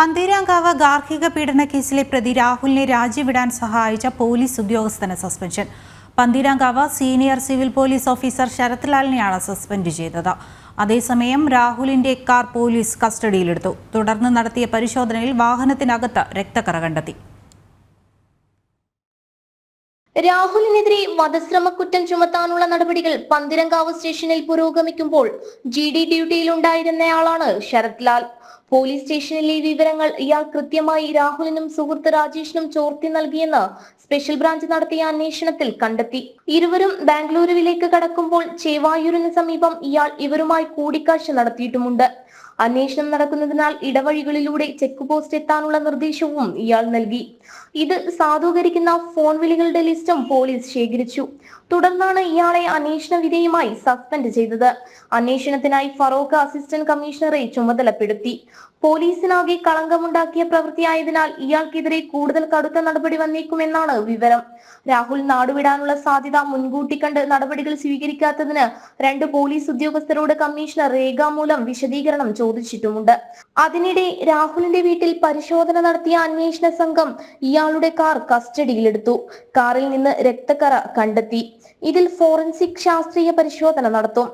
പന്തീരാങ്കാവ് ഗാർഹിക പീഡന കേസിലെ പ്രതി രാഹുലിനെ രാജിവിടാൻ സഹായിച്ച പോലീസ് ഉദ്യോഗസ്ഥന് suspension. Pantheerankavu senior civil police officer Sarath ലാലിനെയാണ് സസ്പെൻഡ് ചെയ്തത്. അതേസമയം രാഹുലിന്റെ കാർ പോലീസ് കസ്റ്റഡിയിലെടുത്തു. തുടർന്ന് നടത്തിയ പരിശോധനയിൽ വാഹനത്തിനകത്ത് രക്തക്കറ കണ്ടെത്തി. രാഹുലിനെതിരെ വധശ്രമക്കുറ്റം ചുമത്താനുള്ള നടപടികൾ പന്തീരാങ്കാവ് സ്റ്റേഷനിൽ പുരോഗമിക്കുമ്പോൾ GD ഡ്യൂട്ടിയിലുണ്ടായിരുന്നയാളാണ് ശരത് ലാൽ. പോലീസ് സ്റ്റേഷനിലെ വിവരങ്ങൾ ഇയാൾ കൃത്യമായി രാഹുലിനും സുഹൃത്ത് രാജേഷിനും ചോർത്തി നൽകിയെന്ന് സ്പെഷ്യൽ ബ്രാഞ്ച് നടത്തിയ അന്വേഷണത്തിൽ കണ്ടെത്തി. ഇരുവരും ബാംഗ്ലൂരുവിലേക്ക് കടക്കുമ്പോൾ ചേവായൂരിന് സമീപം ഇയാൾ ഇവരുമായി കൂടിക്കാഴ്ച നടത്തിയിട്ടുമുണ്ട്. അന്വേഷണം നടക്കുന്നതിനാൽ ഇടവഴികളിലൂടെ ചെക്ക് പോസ്റ്റ് എത്താനുള്ള നിർദ്ദേശവും ഇയാൾ നൽകി. ഇത് സാധൂകരിക്കുന്ന ഫോൺ വിളികളുടെ ലിസ്റ്റും പോലീസ് ശേഖരിച്ചു. തുടർന്നാണ് ഇയാളെ അന്വേഷണ വിധേയമായി സസ്പെൻഡ് ചെയ്തത്. അന്വേഷണത്തിനായി ഫറോക്ക് അസിസ്റ്റന്റ് കമ്മീഷണറെ ചുമതലപ്പെടുത്തി. പോലീസിനാകെ കളങ്കമുണ്ടാക്കിയ പ്രവൃത്തിയായതിനാൽ ഇയാൾക്കെതിരെ കൂടുതൽ കടുത്ത നടപടി വന്നേക്കുമെന്നാണ് വിവരം. രാഹുൽ നാടുവിടാനുള്ള സാധ്യത മുൻകൂട്ടി കണ്ട് നടപടികൾ സ്വീകരിക്കാത്തതിന് 2 പോലീസ് ഉദ്യോഗസ്ഥരോട് കമ്മീഷണർ രേഖാമൂലം വിശദീകരണം ചോദിച്ചിട്ടുമുണ്ട്. അതിനിടെ രാഹുലിന്റെ വീട്ടിൽ പരിശോധന നടത്തിയ അന്വേഷണ സംഘം ഇയാളുടെ കാർ കസ്റ്റഡിയിലെടുത്തു. കാറിൽ നിന്ന് രക്തക്കറ കണ്ടെത്തി. ഇതിൽ ഫോറൻസിക് ശാസ്ത്രീയ പരിശോധന നടത്തും.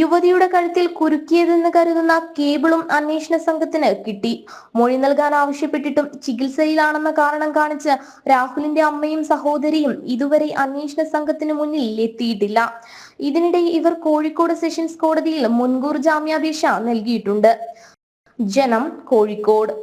യുവതിയുടെ കഴുത്തിൽ കുരുക്കിയതെന്ന് കരുതുന്ന കേബിളും അന്വേഷണ സംഘത്തിന് കിട്ടി. മൊഴി നൽകാൻ ആവശ്യപ്പെട്ടിട്ടും ചികിത്സയിലാണെന്ന കാരണം കാണിച്ച് രാഹുലിന്റെ അമ്മയും സഹോദരിയും ഇതുവരെ അന്വേഷണ സംഘത്തിന് മുന്നിൽ എത്തിയിട്ടില്ല. ഇതിനിടെ ഇവർ കോഴിക്കോട് സെഷൻസ് കോടതിയിൽ മുൻകൂർ ജാമ്യാപേക്ഷ നൽകിയിട്ടുണ്ട്. ജനം, കോഴിക്കോട്.